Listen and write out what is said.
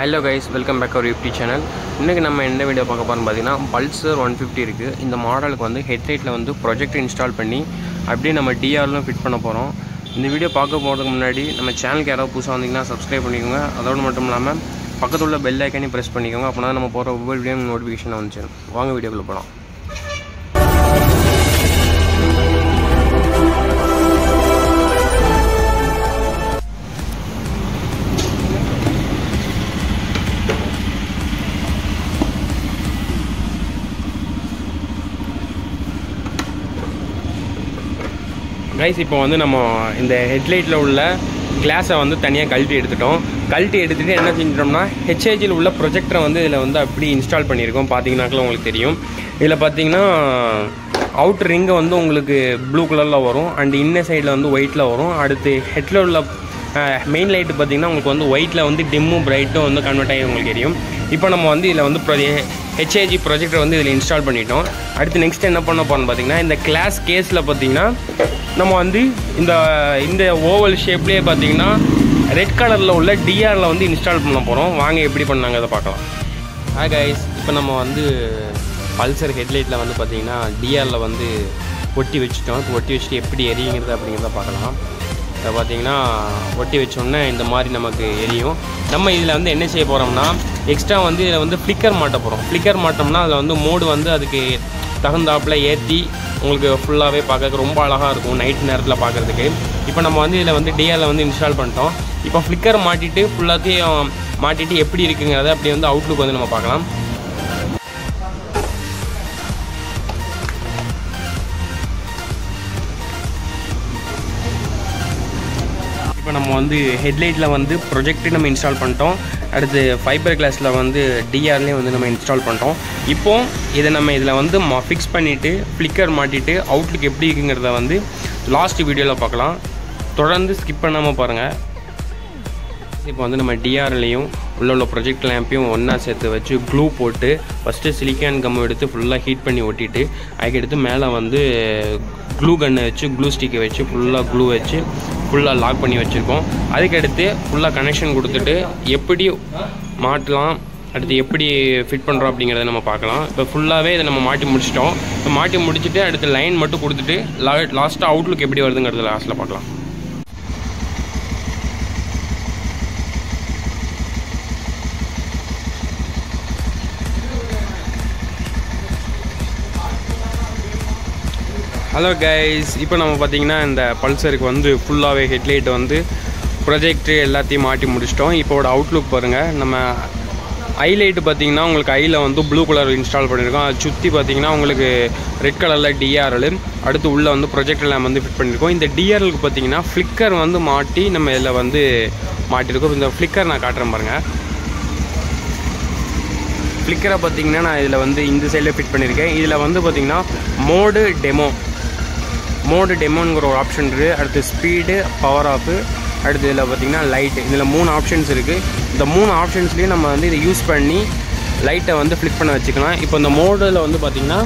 Hello guys, welcome back to our YouTube channel. இன்னைக்கு நம்ம என்ன வீடியோ பார்க்க போறோம்னு பாத்தீங்கன்னா pulsar 150 இருக்கு. இந்த மாடலுக்கு வந்து ஹெட்லைட்ல வந்து projector இன்ஸ்டால் பண்ணி அப்படியே நம்ம DRL ஃபிட் பண்ண போறோம். இந்த வீடியோ பார்க்க போறதுக்கு முன்னாடி நம்ம சேனலுக்கு யாராவது புதுசா வந்தீங்கன்னா Subscribe பண்ணிக்கோங்க. அதோட மட்டும் இல்லாம பக்கத்துல உள்ள bell icon-ஐ பிரஸ் பண்ணிக்கோங்க. அப்பதான் நம்ம போற ஒவ்வொரு வீடியோ நோட்டிஃபிகேஷன் வந்துரும். வாங்க வீடியோக்குள்ள போலாம். गाइस இப்போ வந்து நம்ம இந்த ஹெட்லைட்ல உள்ள கிளாஸை வந்து தனியா கழட்டி எடுத்துட்டோம். கழட்டி எடுத்துட்டு என்ன செஞ்சிட்டோம்னா HIG ல உள்ள ப்ரொஜெக்டரை வந்து இதுல வந்து அப்படி இன்ஸ்டால் பண்ணியிருக்கோம். பாத்தீங்கன்னாக்கல உங்களுக்கு தெரியும். இதுல பாத்தீங்கன்னா அவுட்டர் ரிங் வந்து உங்களுக்கு ப்ளூ கலர்ல வரும் அண்ட் இன்னர் சைடுல வந்து ஒயிட்ல வரும். அடுத்து ஹெட்ல உள்ள மெயின் லைட் பாத்தீங்கன்னா உங்களுக்கு வந்து ஒயிட்ல வந்து டிம்மும் பிரைட்டும் வந்து கன்வெர்ட் ஆகி உங்களுக்கு தெரியும். இப்போ நம்ம வந்து இதுல வந்து HIG ப்ரொஜெக்டர் வந்து இதில் இன்ஸ்டால் பண்ணிட்டோம். அடுத்து நெக்ஸ்ட் என்ன பண்ண போறோம்னு பார்த்தீங்கன்னா இந்த கிளாஸ் கேஸில் பார்த்தீங்கன்னா நம்ம வந்து இந்த ஓவல் ஷேப்லேயே பார்த்தீங்கன்னா ரெட் கலரில் உள்ள DRL வந்து இன்ஸ்டால் பண்ண போகிறோம். வாங்க எப்படி பண்ணாங்க அதை பார்க்கலாம். ஹாய் கைஸ், இப்போ நம்ம வந்து பல்சர் ஹெட்லைட்டில் வந்து பார்த்தீங்கன்னா DRL வந்து ஒட்டி வச்சுட்டோம். இப்போ ஒட்டி வச்சுட்டு எப்படி எரியுங்கிறது அப்படிங்கிறத பார்க்கலாம். இதை பார்த்தீங்கன்னா ஒட்டி வச்சோன்னே இந்த மாதிரி நமக்கு எரியும். நம்ம இதில் வந்து என்ன செய்ய போகிறோம்னா எக்ஸ்ட்ரா வந்து இதில் வந்து ஃப்ளிக்கர் மாட்ட போகிறோம். ஃப்ளிக்கர் மாட்டோம்னா அதில் வந்து மோடு வந்து அதுக்கு தகுந்தாப்பில் ஏற்றி உங்களுக்கு ஃபுல்லாகவே பார்க்க ரொம்ப அழகாக இருக்கும் நைட் நேரத்தில் பார்க்குறதுக்கு. இப்போ நம்ம வந்து இதில் வந்து DRL வந்து இன்ஸ்டால் பண்ணிட்டோம். இப்போ ஃப்ளிக்கர் மாட்டிட்டு ஃபுல்லாத்தையும் மாட்டிட்டு எப்படி இருக்குங்கிறத அப்படி வந்து அவுட்லுக் வந்து நம்ம பார்க்கலாம். இப்போ நம்ம வந்து ஹெட்லைட்டில் வந்து ப்ரொஜெக்டர் நம்ம இன்ஸ்டால் பண்ணிட்டோம். அடுத்து ஃபைபர் கிளாஸில் வந்து DRLே வந்து நம்ம இன்ஸ்டால் பண்ணிட்டோம். இப்போது இதை நம்ம இதில் வந்து ஃபிக்ஸ் பண்ணிவிட்டு ஃப்ளிக்கர் மாட்டிட்டு அவுட்லுக் எப்படி இருக்குங்கிறத வந்து லாஸ்ட் வீடியோவில் பார்க்கலாம். தொடர்ந்து ஸ்கிப் பண்ணாமல் பாருங்கள். இப்போ வந்து நம்ம DRLையும் உள்ள ப்ரொஜெக்ட் லேம்பையும் ஒன்றா சேர்த்து வச்சு க்ளூ போட்டு ஃபஸ்ட்டு சிலிக்கான் கம் எடுத்து ஃபுல்லாக ஹீட் பண்ணி ஒட்டிட்டு அதுக்கடுத்து மேலே வந்து க்ளூ கன்னை வச்சு க்ளூ ஸ்டிக்கை வச்சு ஃபுல்லாக க்ளூ வச்சு ஃபுல்லாக லாக் பண்ணி வச்சுருக்கோம். அதுக்கடுத்து ஃபுல்லாக கனெக்ஷன் கொடுத்துட்டு எப்படி மாட்டலாம் அடுத்து எப்படி ஃபிட் பண்ணுறோம் அப்படிங்கிறத நம்ம பார்க்கலாம். இப்போ ஃபுல்லாகவே இதை நம்ம மாட்டி முடிச்சிட்டோம். இப்போ மாட்டி முடிச்சுட்டு அடுத்து லைன் மட்டும் கொடுத்துட்டு லாஸ்ட்டாக அவுட்லுக் எப்படி வருதுங்கிறத லாஸ்ட்டில் பார்க்கலாம். ஹலோ கைஸ், இப்போ நம்ம பார்த்தீங்கன்னா இந்த பல்சருக்கு வந்து ஃபுல்லாகவே ஹெட்லைட் வந்து ப்ரொஜெக்டர் எல்லாத்தையும் மாட்டி முடிச்சிட்டோம். இப்போட அவுட்லுக் பாருங்கள். நம்ம ஐலைட்டு பார்த்தீங்கன்னா உங்களுக்கு ஐயில் வந்து ப்ளூ கலர் இன்ஸ்டால் பண்ணியிருக்கோம். அது சுற்றி பார்த்தீங்கன்னா உங்களுக்கு ரெட் கலரில் DRL அடுத்து உள்ளே வந்து ப்ரொஜெக்டர் லேம்ப் வந்து ஃபிட் பண்ணியிருக்கோம். இந்த DRLக்கு பார்த்தீங்கன்னா ஃப்ளிக்கர் வந்து மாட்டி நம்ம இதில் வந்து மாட்டியிருக்கோம். இந்த ஃப்ளிக்கர் நான் காட்டுறேன் பாருங்கள். ஃப்ளிக்கரை பார்த்தீங்கன்னா நான் இதில் வந்து இந்த சைடில் ஃபிட் பண்ணியிருக்கேன். இதில் வந்து பார்த்தீங்கன்னா மோடு டெமோங்கிற ஒரு ஆப்ஷன் இருக்குது. அடுத்து ஸ்பீடு, பவர் ஆஃபு, அடுத்து இதில் பார்த்தீங்கன்னா லைட்டு. இதில் 3 ஆப்ஷன்ஸ் இருக்குது. இந்த 3 ஆப்ஷன்ஸ்லேயும் நம்ம வந்து இதை யூஸ் பண்ணி லைட்டை வந்து ஃப்ளிக் பண்ண வச்சுக்கலாம். இப்போ இந்த மோடில் வந்து பார்த்திங்கன்னா